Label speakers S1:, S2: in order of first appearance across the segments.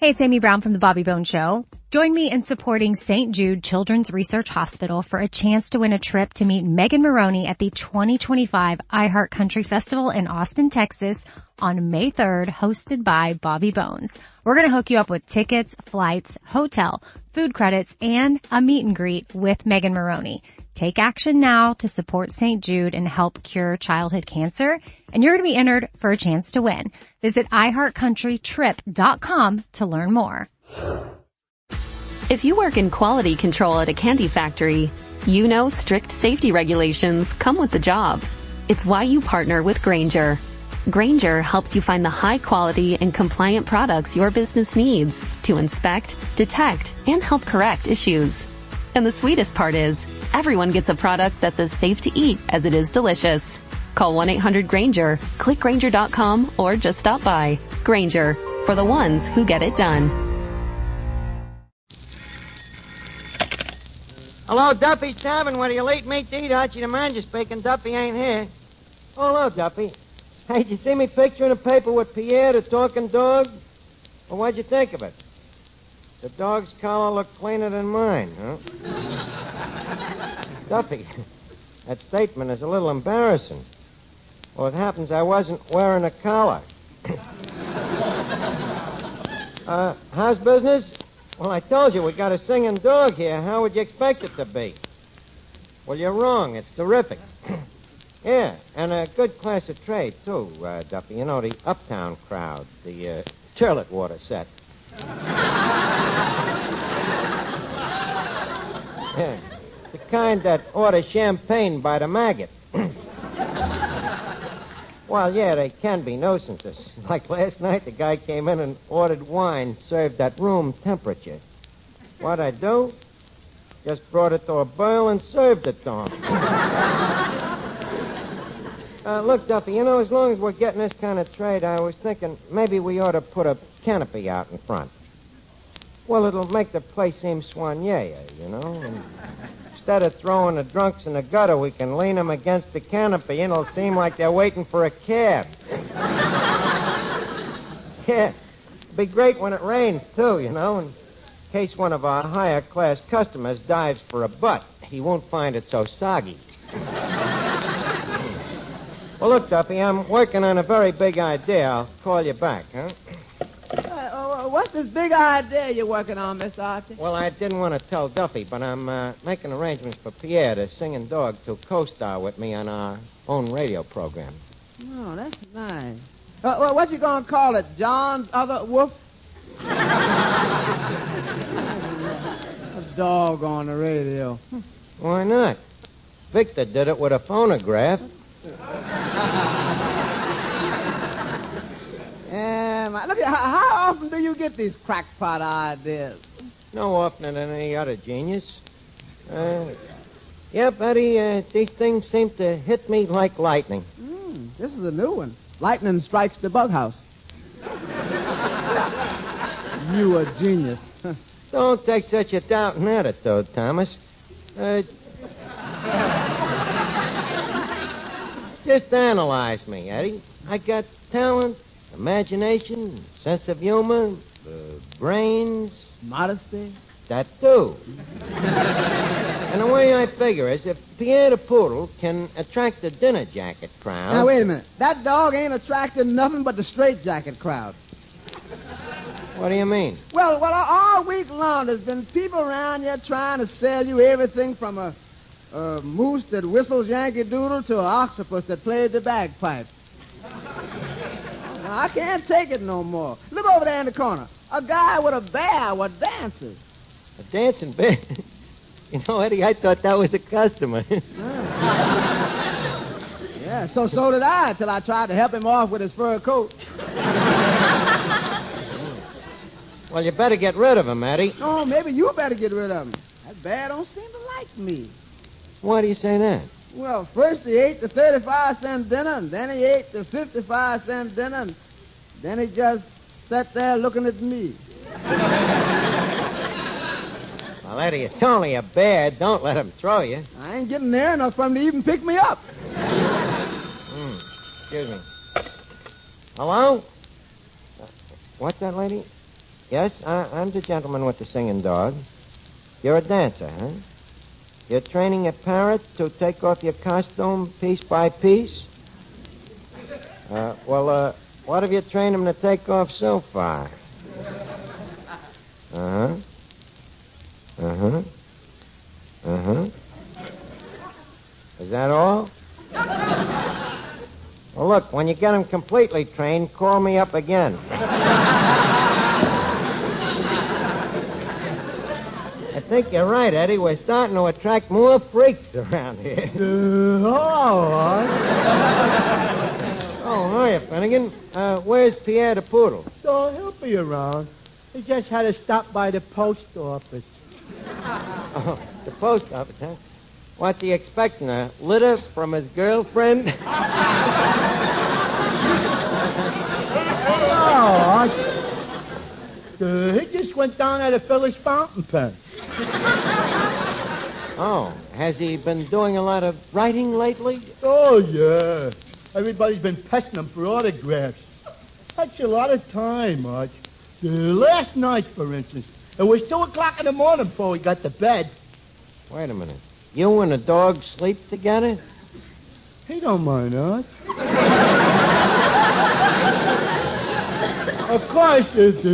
S1: Hey, it's Amy Brown from The Bobby Bone Show. Join me in supporting St. Jude Children's Research Hospital for a chance to win a trip to meet Megan Maroney at the 2025 iHeart Country Festival in Austin, Texas on May 3rd, hosted by Bobby Bones. We're going to hook you up with tickets, flights, hotel, food credits, and a meet and greet with Megan Maroney. Take action now to support St. Jude and help cure childhood cancer, and you're going to be entered for a chance to win. Visit iHeartCountryTrip.com to learn more.
S2: If you work in quality control at a candy factory, you know strict safety regulations come with the job. It's why you partner with Grainger. Grainger helps you find the high quality and compliant products your business needs to inspect, detect, and help correct issues. And the sweetest part is, everyone gets a product that's as safe to eat as it is delicious. Call 1-800-GRAINGER, click Grainger.com, or just stop by. Grainger, for the ones who get it done.
S3: Hello, Duffy's Tavern. What are you late meat to eat? Archie the manager speaking. Duffy ain't here. Oh, hello, Duffy. Hey, did you see me picture in the paper with Pierre, the talking dog? Well, what'd you think of it? The dog's collar looked cleaner than mine, huh? Duffy, that statement is a little embarrassing. Well, it happens I wasn't wearing a collar. How's business? Well, I told you we got a singing dog here. How would you expect it to be? Well, you're wrong. It's terrific. Yeah, and a good class of trade, too, Duffy. You know, the uptown crowd, the toilet water set. Yeah, the kind that order champagne by the maggot. Well, yeah, they can be nuisances. Like last night, the guy came in and ordered wine served at room temperature. What'd I do? Just brought it to a boil and served it to him. Look, Duffy, you know, as long as we're getting this kind of trade, I was thinking maybe we ought to put a canopy out in front. Well, it'll make the place seem soigné, you know. And instead of throwing the drunks in the gutter, we can lean them against the canopy, and it'll seem like they're waiting for a cab. Yeah, it'd be great when it rains, too, you know, in case one of our higher-class customers dives for a butt. He won't find it so soggy. Well, look, Duffy, I'm working on a very big idea. I'll call you back, huh?
S4: What's this big idea you're working on, Mr. Archie?
S3: Well, I didn't want to tell Duffy, but I'm making arrangements for Pierre, the singing dog, to co-star with me on our own radio program.
S4: Oh, that's nice. What you gonna call it, John's Other Wolf? A dog on the radio.
S3: Why not? Victor did it with a phonograph.
S4: Look, how often do you get these crackpot ideas?
S3: No oftener than any other genius. Yep, Eddie, these things seem to hit me like lightning.
S4: This is a new one. Lightning strikes the bug house. You a genius.
S3: Don't take such a doubting attitude, Thomas. Just analyze me, Eddie. I got talent, imagination, sense of humor, brains.
S4: Modesty.
S3: That, too. And the way I figure is if Pierre the Poodle can attract the dinner jacket crowd...
S4: Now, wait a minute. That dog ain't attracting nothing but the straight jacket crowd.
S3: What do you mean?
S4: Well, all week long there's been people around here trying to sell you everything from a moose that whistles Yankee Doodle to an octopus that plays the bagpipe. Now, I can't take it no more. Look over there in the corner. A guy with a bear with dancers.
S3: A dancing bear? You know, Eddie, I thought that was a customer.
S4: Yeah, so did I, till I tried to help him off with his fur coat.
S3: Well, you better get rid of him, Eddie.
S4: Oh, maybe you better get rid of him. That bear don't seem to like me.
S3: Why do you say that?
S4: Well, first he ate the 35-cent dinner, and then he ate the 55-cent dinner, and then he just sat there looking at me.
S3: Well, Eddie, it's only a bear. Don't let him throw you.
S4: I ain't getting near enough for him to even pick me up.
S3: Excuse me. Hello? What's that, lady? Yes, I'm the gentleman with the singing dog. You're a dancer, huh? You're training a parrot to take off your costume piece by piece? What have you trained him to take off so far? Uh-huh. Uh-huh. Uh-huh. Is that all? Well, look, when you get him completely trained, call me up again. I think you're right, Eddie. We're starting to attract more freaks around here. Oh, hiya, Finnegan. Where's Pierre the poodle?
S5: So he'll be around. He just had to stop by the post office.
S3: Oh, the post office, huh? What's he expecting, a litter from his girlfriend?
S5: He just went down at a Phyllis fountain pen.
S3: Oh, has he been doing a lot of writing lately?
S5: Oh, yeah. Everybody's been pestering him for autographs. Takes a lot of time, Arch. Last night, for instance, it was 2 o'clock in the morning before we got to bed.
S3: Wait a minute. You and the dog sleep together?
S5: He don't mind, Arch. Of course, it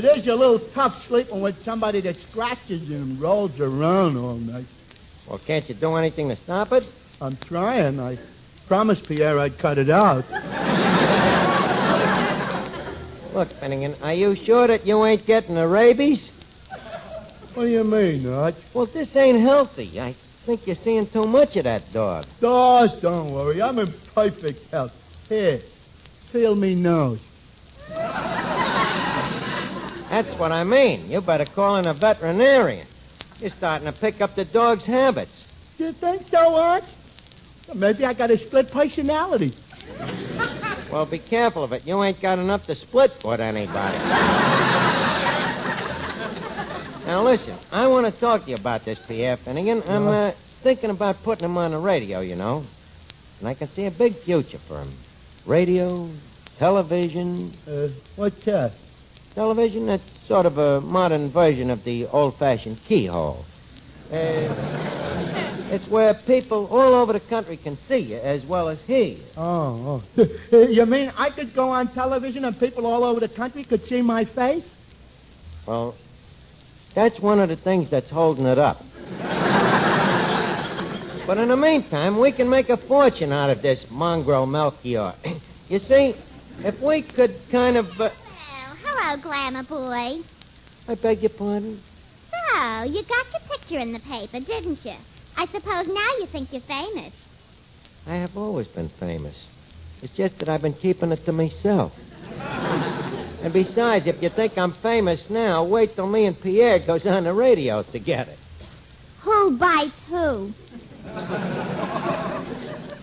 S5: is a little tough sleeping with somebody that scratches you and rolls around all night.
S3: Well, can't you do anything to stop it?
S5: I'm trying. I promised Pierre I'd cut it out.
S3: Look, Finnegan, are you sure that you ain't getting the rabies?
S5: What do you mean, Arch?
S3: Well, this ain't healthy. I think you're seeing too much of that dog.
S5: Oh, don't worry. I'm in perfect health. Here, feel me nose.
S3: That's what I mean. You better call in a veterinarian. You're starting to pick up the dog's habits.
S5: You think so, Arch? Maybe I got a split personality.
S3: Well, be careful of it. You ain't got enough to split with anybody. Now, listen, I want to talk to you about this, Pierre Finnegan. I'm thinking about putting him on the radio, you know. And I can see a big future for him. Radio, television.
S5: What's that?
S3: Television, that's sort of a modern version of the old-fashioned keyhole. It's where people all over the country can see you as well as hear you.
S5: Oh. You mean I could go on television and people all over the country could see my face?
S3: Well, that's one of the things that's holding it up. But in the meantime, we can make a fortune out of this mongrel Melchior. You see, if we could kind of...
S6: Hello, Glamour Boy.
S3: I beg your pardon?
S6: So, you got your picture in the paper, didn't you? I suppose now you think you're famous.
S3: I have always been famous. It's just that I've been keeping it to myself. And besides, if you think I'm famous now, wait till me and Pierre goes on the radio together.
S6: Who bites who?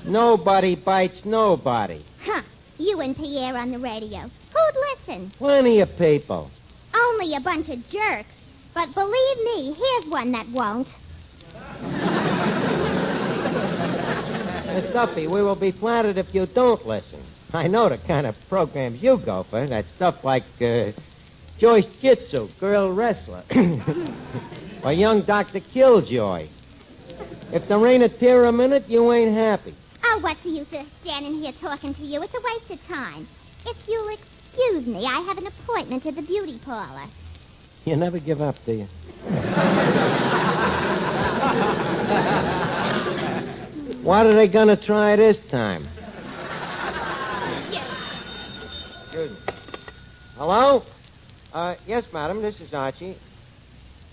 S3: Nobody bites nobody.
S6: Huh. You and Pierre on the radio. Who'd listen?
S3: Plenty of people.
S6: Only a bunch of jerks. But believe me, here's one that won't.
S3: Miss Duffy, we will be flattered if you don't listen. I know the kind of programs you go for. That stuff like Joyce Jitsu, girl wrestler. Or young Dr. Killjoy. If there ain't a tear a minute, you ain't happy.
S6: Oh, what's the use of standing here talking to you? It's a waste of time. If you'll excuse me, I have an appointment at the beauty parlor.
S3: You never give up, do you? What are they going to try this time? Excuse me. Hello? Yes, madam, this is Archie.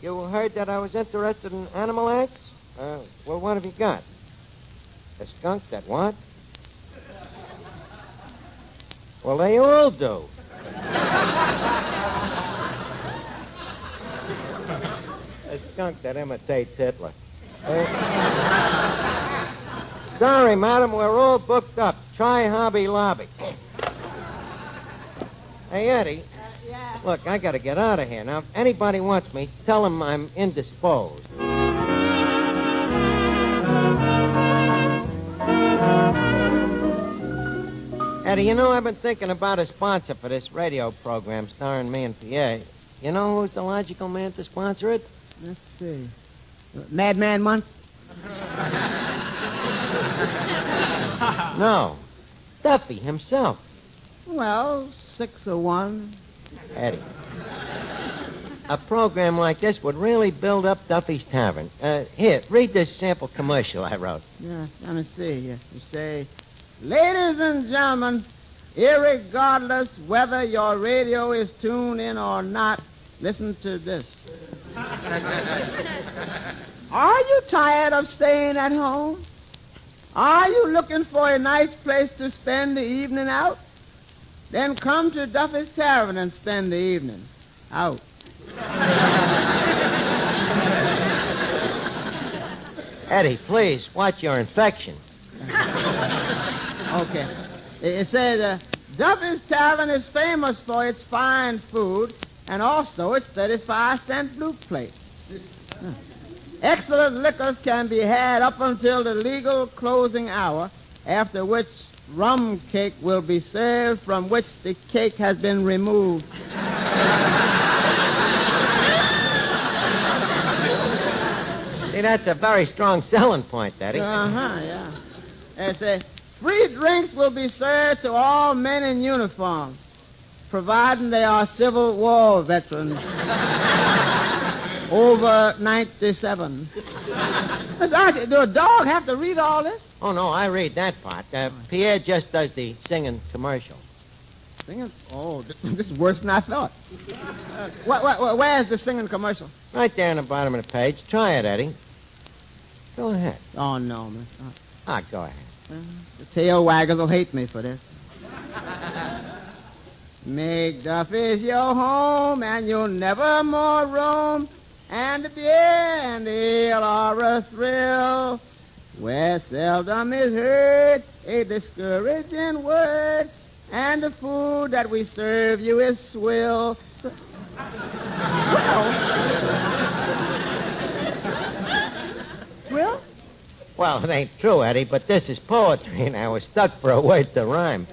S3: You heard that I was interested in animal acts? Well, what have you got? A skunk that what? Well, they all do. A skunk that imitates Hitler. Sorry, madam, we're all booked up. Try Hobby Lobby. Hey, Eddie.
S4: Yeah.
S3: Look, I got to get out of here. Now, if anybody wants me, tell them I'm indisposed. Eddie, you know, I've been thinking about a sponsor for this radio program starring me and Pierre. You know who's the logical man to sponsor it?
S4: Let's see. Madman Month?
S3: No. Duffy himself.
S4: Well, 6 of one.
S3: Eddie. A program like this would really build up Duffy's Tavern. Here, read this sample commercial I wrote.
S4: Yeah, let me see. You say, ladies and gentlemen, irregardless whether your radio is tuned in or not, listen to this. Are you tired of staying at home? Are you looking for a nice place to spend the evening out? Then come to Duffy's Tavern and spend the evening out.
S3: Eddie, please, watch your infection.
S4: Okay. It says, Duffy's Tavern is famous for its fine food and also its 35-cent blue plate. Excellent liquors can be had up until the legal closing hour, after which rum cake will be served from which the cake has been removed.
S3: See, that's a very strong selling point, Eddie.
S4: Yeah. It says, free drinks will be served to all men in uniform, providing they are Civil War veterans. Over 97. Archie, do a dog have to read all this?
S3: Oh, no, I read that part. Pierre just does the singing commercial.
S4: Singing? Oh, this is worse than I thought. Where's the singing commercial?
S3: Right there on the bottom of the page. Try it, Eddie. Go ahead.
S4: Oh, no, miss.
S3: Go ahead.
S4: The tail waggers will hate me for this. Make Duffy's your home, and you'll never more roam. And the beer and the ale are a thrill, where seldom is heard a discouraging word, and the food that we serve you is swill. Swill?
S3: Well, it ain't true, Eddie, but this is poetry, and I was stuck for a word to rhyme.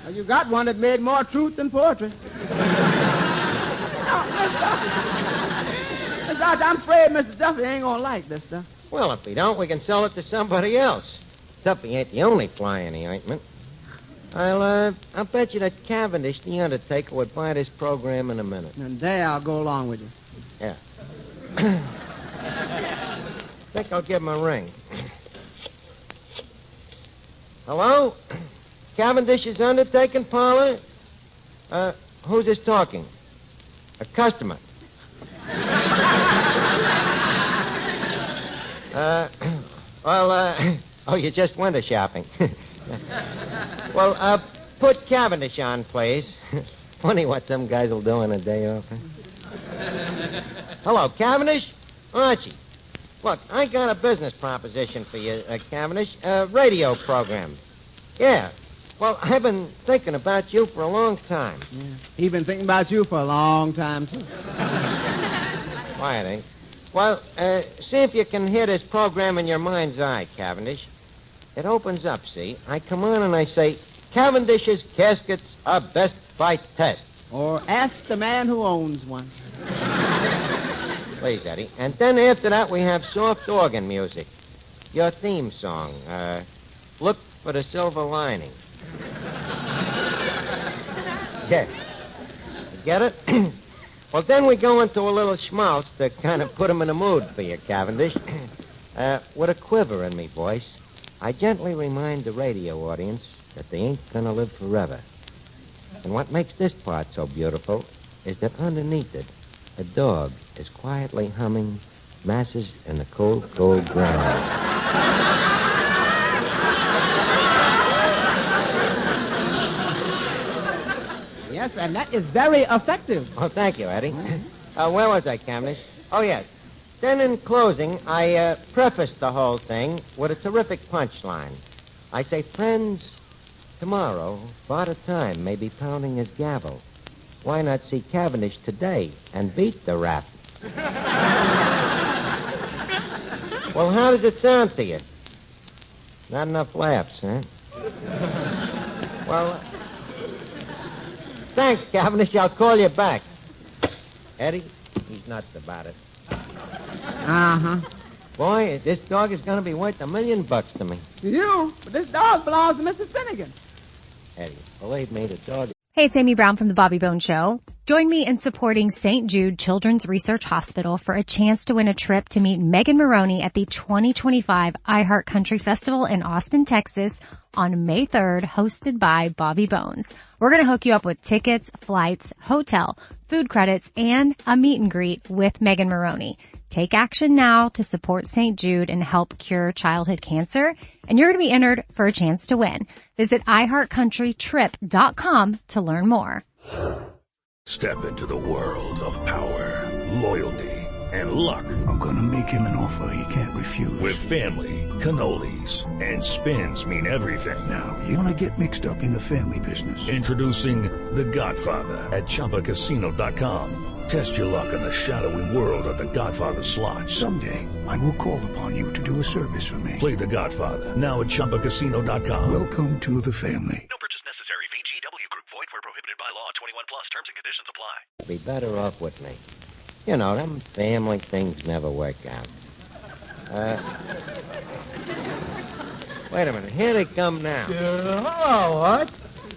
S4: Well, you got one that made more truth than poetry. I'm afraid Mr. Duffy ain't gonna like this stuff.
S3: Well, if we don't, we can sell it to somebody else. Duffy ain't the only fly in the ointment. I'll bet you that Cavendish, the undertaker, would buy this program in a minute.
S4: And there I'll go along with you.
S3: Yeah. Think I'll give him a ring. Hello? Cavendish's undertaking parlor? Who's this talking? A customer. Oh, you just window shopping. Well, put Cavendish on, please. Funny what some guys will do on a day off. Huh? Hello, Cavendish? Archie. Look, I got a business proposition for you, Cavendish. A radio program. Yeah. Well, I've been thinking about you for a long time.
S4: Yeah. He's been thinking about you for a long time, too.
S3: Quiet, eh? Well, see if you can hear this program in your mind's eye, Cavendish. It opens up, see? I come on and I say, Cavendish's caskets are best by test.
S4: Or ask the man who owns one.
S3: Please, Eddie. And then after that, we have soft organ music. Your theme song, Look for the Silver Lining. Yeah. You get it? Well, then we go into a little schmaltz to kind of put him in a mood for you, Cavendish. With a quiver in me voice, I gently remind the radio audience that they ain't gonna live forever. And what makes this part so beautiful is that underneath it, a dog is quietly humming Masses in the Cold, Cold Ground.
S4: Yes, and that is very effective.
S3: Oh, thank you, Eddie. Where was I, Cavendish? Oh, yes. Then in closing, I prefaced the whole thing with a terrific punchline. I say, friends, tomorrow, Father Time may be pounding his gavel. Why not see Cavendish today and beat the rap? Well, how does it sound to you? Not enough laughs, huh? Well, Thanks, Cavendish. I'll call you back. Eddie, he's nuts about it.
S4: Uh-huh.
S3: Boy, this dog is going to be worth $1 million to me.
S4: To you? But this dog belongs to Mr. Finnegan.
S3: Eddie, believe me, the dog...
S1: Hey, it's Amy Brown from The Bobby Bones Show. Join me in supporting St. Jude Children's Research Hospital for a chance to win a trip to meet Megan Maroney at the 2025 iHeart Country Festival in Austin, Texas on May 3rd, hosted by Bobby Bones. We're going to hook you up with tickets, flights, hotel, food credits, and a meet and greet with Megan Maroney. Take action now to support St. Jude and help cure childhood cancer, and you're going to be entered for a chance to win. Visit iHeartCountryTrip.com to learn more.
S7: Step into the world of power, loyalty, and luck.
S8: I'm going to make him an offer he can't refuse.
S7: With family, cannolis, and spins mean everything.
S8: Now, you want to get mixed up in the family business.
S7: Introducing The Godfather at ChumbaCasino.com. Test your luck in the shadowy world of The Godfather slot.
S8: Someday, I will call upon you to do a service for me.
S7: Play The Godfather now at ChumbaCasino.com.
S8: Welcome to the family.
S9: No purchase necessary. VGW Group. Void where prohibited by law. 21 plus. Terms and conditions apply.
S3: Be better off with me. You know, them family things never work out. Wait a minute. Here they come now.
S5: Hello, Art.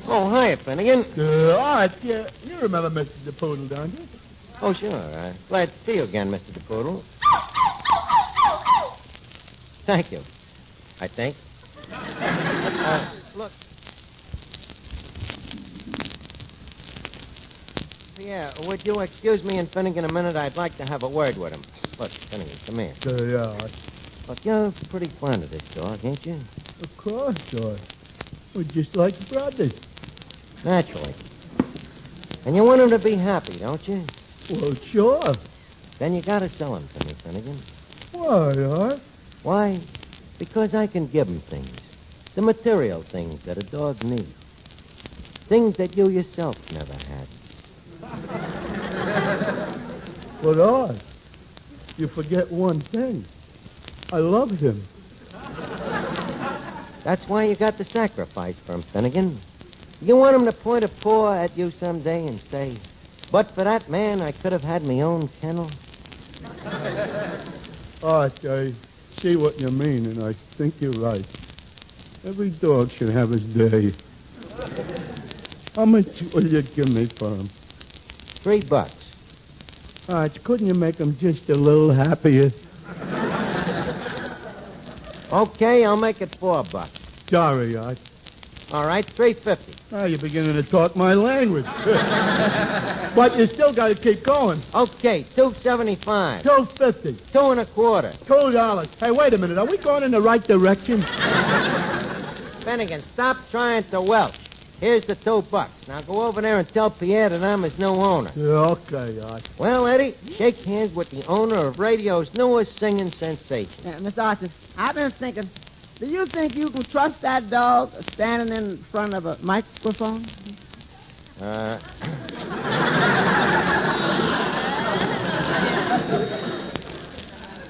S3: Oh, hi, Finnegan.
S5: Art, you remember Mr. DePoodle, don't you?
S3: Oh, sure. Glad to see you again, Mr. DePoodle. Thank you, I think. Look. Pierre, would you excuse me and Finnegan a minute? I'd like to have a word with him. Look, Finnegan, come here.
S5: Yeah.
S3: Look, you're pretty fond of this dog, ain't you?
S5: Of course, Art. We're just like brothers.
S3: Naturally. And you want him to be happy, don't you?
S5: Well, sure.
S3: Then you gotta sell him to me, Finnegan.
S5: Why, Art?
S3: Why? Because I can give him things. The material things that a dog needs. Things that you yourself never had.
S5: But, Art, you forget one thing. I love him.
S3: That's why you got to sacrifice for him, Finnegan. You want him to point a paw at you someday and say, but for that man, I could have had my own kennel.
S5: Art, I see what you mean, and I think you're right. Every dog should have his day. How much will you give me for him?
S3: $3.
S5: Art, couldn't you make him just a little happier?
S3: Okay, I'll make it $4.
S5: Sorry, Art.
S3: All right, $3.50.
S5: Now you're beginning to talk my language. But you still got to keep going.
S3: Okay, $2.75.
S5: $2.50.
S3: $2.25.
S5: $2. Hey, wait a minute. Are we going in the right direction?
S3: Finnegan, stop trying to welch. Here's the $2. Now go over there and tell Pierre that I'm his new owner.
S5: Yeah, okay, Art.
S3: Well, Eddie, shake hands with the owner of radio's newest singing sensation.
S4: Miss Archie, I've been thinking, do you think you can trust that dog standing in front of a microphone?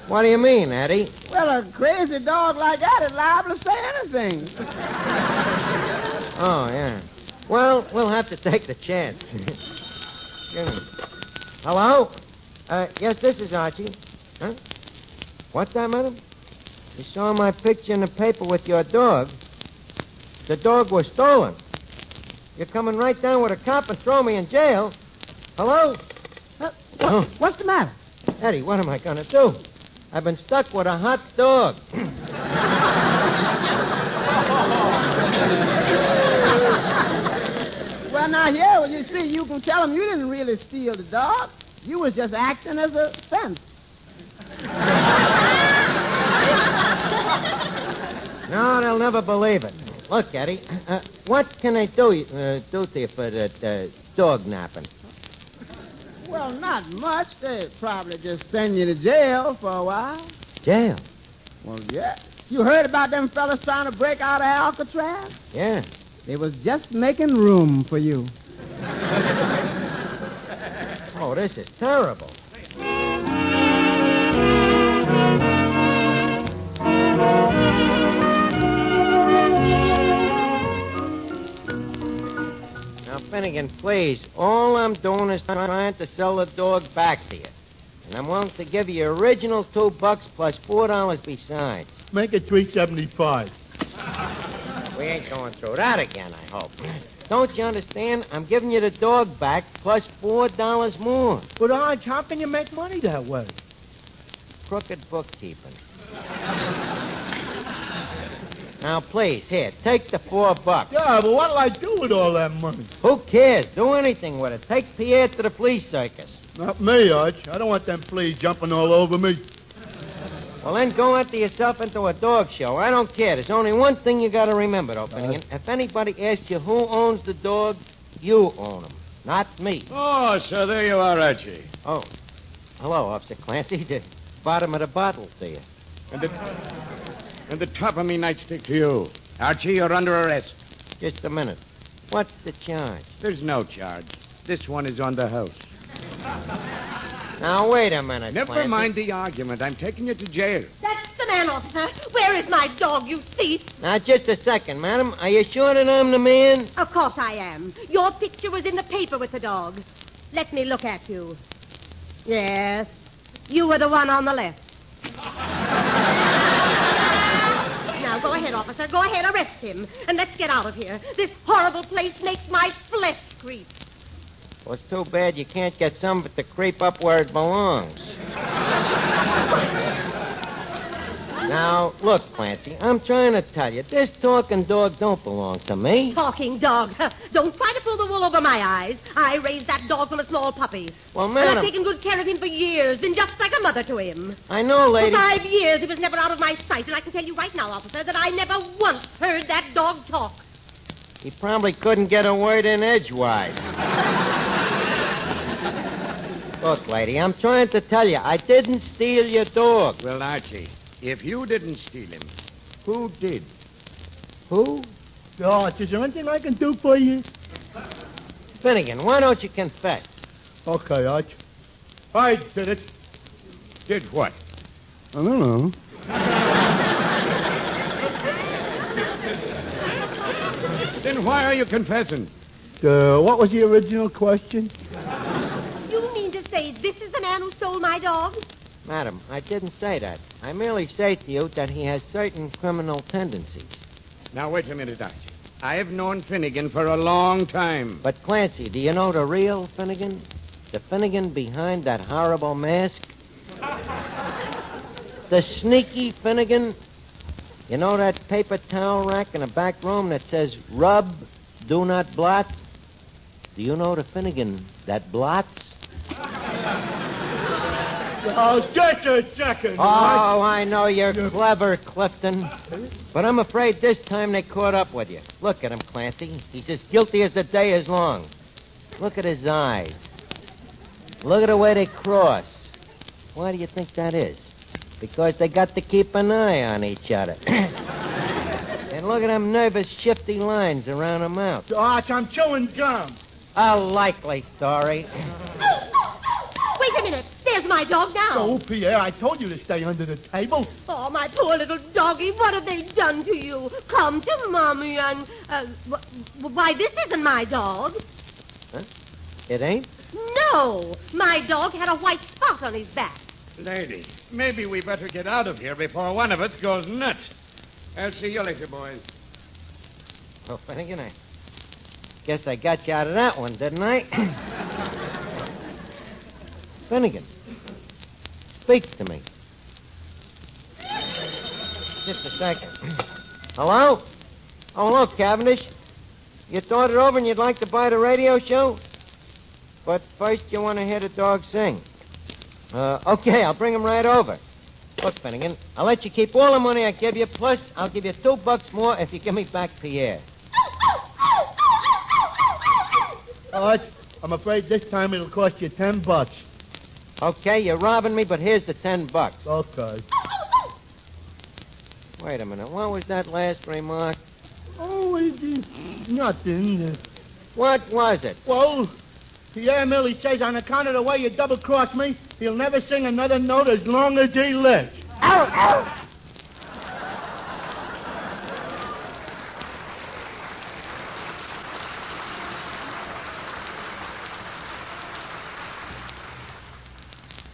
S3: What do you mean, Eddie?
S4: Well, a crazy dog like that is liable to say anything.
S3: Oh, yeah. Well, we'll have to take the chance. Hello? Yes, this is Archie. Huh? What's that, madam? You saw my picture in the paper with your dog. The dog was stolen. You're coming right down with a cop and throw me in jail. Hello?
S4: What's the matter?
S3: Eddie, what am I going to do? I've been stuck with a hot dog.
S4: Well, now, here, you see, you can tell him you didn't really steal the dog. You was just acting as a fence.
S3: No, they'll never believe it. Look, Eddie, what can I do to you for that dog napping?
S4: Well, not much. They'd probably just send you to jail for a while.
S3: Jail?
S4: Well, yeah. You heard about them fellas trying to break out of Alcatraz?
S3: Yeah.
S4: They was just making room for you.
S3: Oh, this is terrible. Now, Finnegan, please. All I'm doing is trying to sell the dog back to you. And I'm willing to give you original $2 plus $4 besides.
S5: Make it $3.75.
S3: We ain't going through that again, I hope. Don't you understand? I'm giving you the dog back plus $4 more.
S5: But, Arch, how can you make money that way?
S3: Crooked bookkeeping. Now, please, here, take the $4.
S5: Yeah, but what'll I do with all that money?
S3: Who cares? Do anything with it. Take Pierre to the flea circus.
S5: Not me, Arch. I don't want them fleas jumping all over me.
S3: Well, then go enter yourself into a dog show. I don't care. There's only one thing you got to remember, though, Finnegan. If anybody asks you who owns the dog, you own him, not me.
S10: Oh, so there you are, Archie.
S3: Oh. Hello, Officer Clancy. The bottom of the bottle to you.
S10: And the top of me nightstick to you. Archie, you're under arrest.
S3: Just a minute. What's the charge?
S10: There's no charge. This one is on the house.
S3: Now, wait a minute,
S10: Never
S3: Clancy.
S10: mind the argument. I'm taking you to jail.
S11: That's the man, officer. Where is my dog, you thief?
S3: Now, just a second, madam. Are you sure that I'm the man?
S11: Of course I am. Your picture was in the paper with the dog. Let me look at you. Yes, you were the one on the left. Now, go ahead, officer. Go ahead, arrest him. And let's get out of here. This horrible place makes my flesh creep.
S3: Well, it's too bad you can't get some of it to creep up where it belongs. Now, look, Clancy, I'm trying to tell you, this talking dog don't belong to me.
S11: Talking dog. Don't try to pull the wool over my eyes. I raised that dog from a small puppy.
S3: Well,
S11: And
S3: madam...
S11: I've taken good care of him for years, been just like a mother to him.
S3: I know, lady.
S11: For 5 years, he was never out of my sight, and I can tell you right now, officer, that I never once heard that dog talk.
S3: He probably couldn't get a word in edgewise. Look, lady, I'm trying to tell you, I didn't steal your dog.
S10: Well, Archie, if you didn't steal him, who did?
S3: Who?
S5: Arch, is there anything I can do for you?
S3: Finnegan, why don't you confess?
S5: Okay, Arch. I did it.
S10: Did what?
S5: I don't know.
S10: Then why are you confessing?
S5: What was the original question?
S11: You mean to say this is the man who stole my dog?
S3: Madam, I didn't say that. I merely say to you that he has certain criminal tendencies.
S10: Now, wait a minute, Archie. I've known Finnegan for a long time.
S3: But, Clancy, do you know the real Finnegan? The Finnegan behind that horrible mask? The sneaky Finnegan? You know that paper towel rack in the back room that says, rub, do not blot? Do you know the Finnegan that blots?
S5: Oh, just a second.
S3: Oh, I know you're clever, Clifton. But I'm afraid this time they caught up with you. Look at him, Clancy. He's as guilty as the day is long. Look at his eyes. Look at the way they cross. Why do you think that is? Because they got to keep an eye on each other. And look at them nervous, shifty lines around the mouth.
S5: Arch, I'm chewing gum.
S3: A likely story.
S11: Wait a minute. There's my dog now.
S5: Oh, Pierre, I told you to stay under the table.
S11: Oh, my poor little doggie, what have they done to you? Come to Mommy and... why, this isn't my dog.
S3: Huh? It ain't?
S11: No. My dog had a white spot on his back.
S10: Lady, maybe we better get out of here before one of us goes nuts. I'll see you later, boys.
S3: Oh, Finnegan, I guess I got you out of that one, didn't I? Finnegan, speak to me. Just a second. Hello? Oh, hello, Cavendish. You thought it over and you'd like to buy the radio show? But first you want to hear the dog sing. Okay, I'll bring him right over. Look, Finnegan, I'll let you keep all the money I give you, plus I'll give you $2 more if you give me back Pierre.
S5: Arch, I'm afraid this time it'll cost you $10.
S3: Okay, you're robbing me, but here's the $10.
S5: Okay.
S3: Wait a minute, what was that last remark?
S5: Oh, it's nothing.
S3: What was it?
S5: Well, Pierre merely says on account of the way you double-crossed me, he'll never sing another note as long as he lives.
S11: Ow, ow!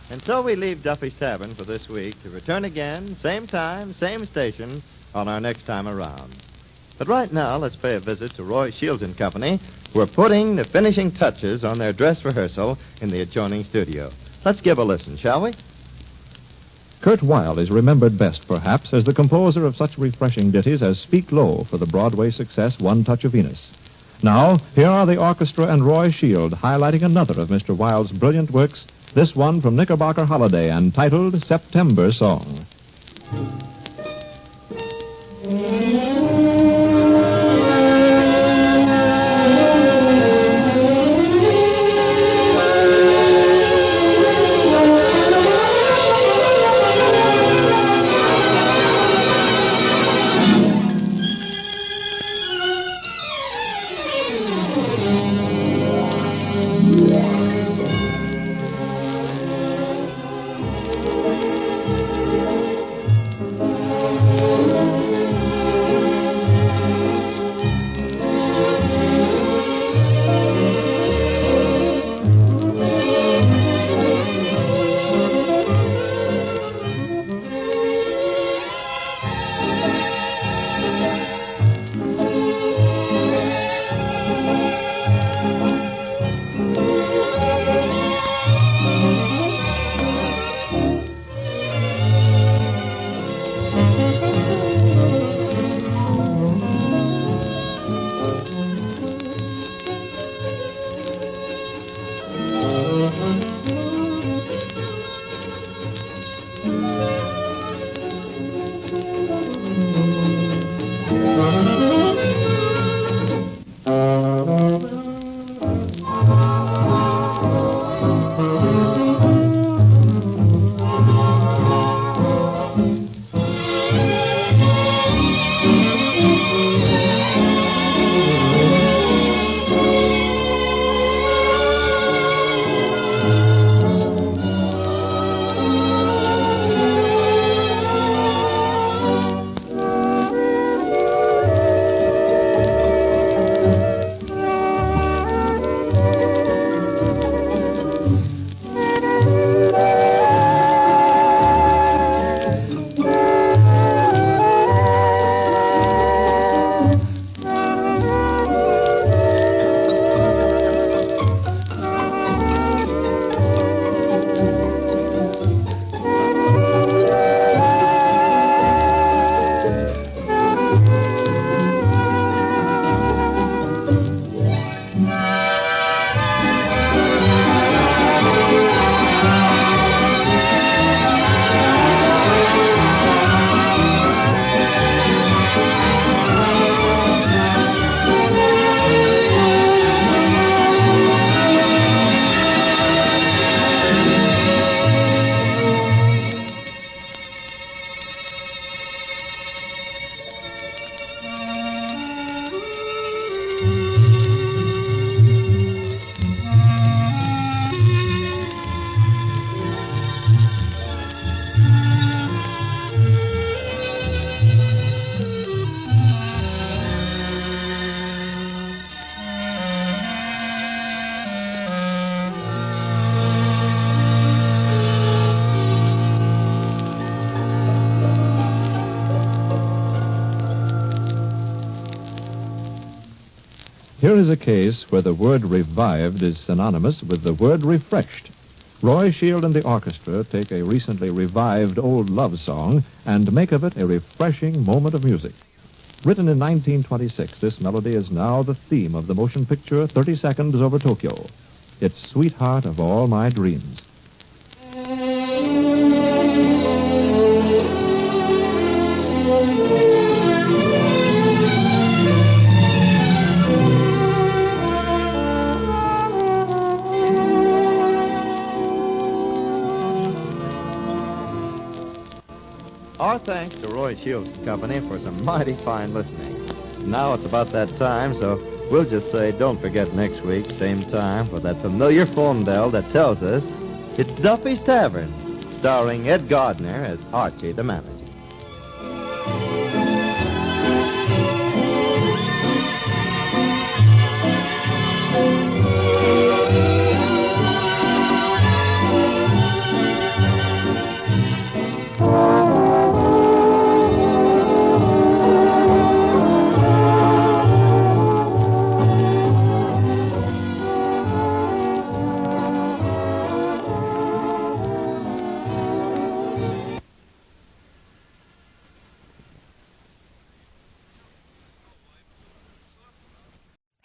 S12: And so we leave Duffy's Tavern for this week to return again, same time, same station, on our next time around. But right now, let's pay a visit to Roy Shields and Company, who are putting the finishing touches on their dress rehearsal in the adjoining studio. Let's give a listen, shall we?
S13: Kurt Weill is remembered best, perhaps, as the composer of such refreshing ditties as Speak Low for the Broadway success One Touch of Venus. Now, here are the orchestra and Roy Shield highlighting another of Mr. Weill's brilliant works, this one from Knickerbocker Holiday and titled September Song. Here is a case where the word revived is synonymous with the word refreshed. Roy Shield and the orchestra take a recently revived old love song and make of it a refreshing moment of music. Written in 1926, this melody is now the theme of the motion picture 30 Seconds Over Tokyo. It's Sweetheart of All My Dreams.
S12: Our thanks to Roy Shields and Company for some mighty fine listening. Now it's about that time, so we'll just say don't forget next week, same time, for that familiar phone bell that tells us it's Duffy's Tavern, starring Ed Gardner as Archie the manager.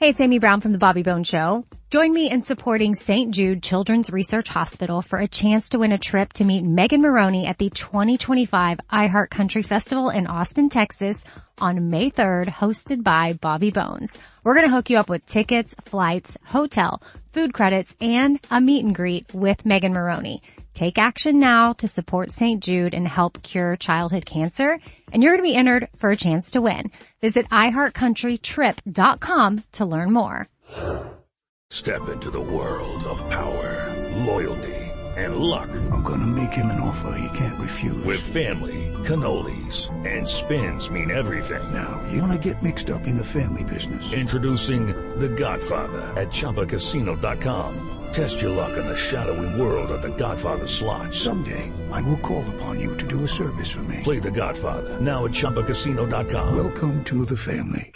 S1: Hey, it's Amy Brown from the Bobby Bone Show. Join me in supporting St. Jude Children's Research Hospital for a chance to win a trip to meet Megan Maroney at the 2025 iHeart Country Festival in Austin, Texas on May 3rd, hosted by Bobby Bones. We're going to hook you up with tickets, flights, hotel, food credits, and a meet and greet with Megan Maroney. Take action now to support St. Jude and help cure childhood cancer, and you're going to be entered for a chance to win. Visit iHeartCountryTrip.com to learn more.
S7: Step into the world of power, loyalty, and luck.
S8: I'm gonna make him an offer he can't refuse.
S7: With family, cannolis, and spins mean everything.
S8: Now, you wanna get mixed up in the family business.
S7: Introducing The Godfather at ChumbaCasino.com. Test your luck in the shadowy world of The Godfather slot.
S8: Someday, I will call upon you to do a service for me.
S7: Play The Godfather now at ChumbaCasino.com.
S8: Welcome to the family.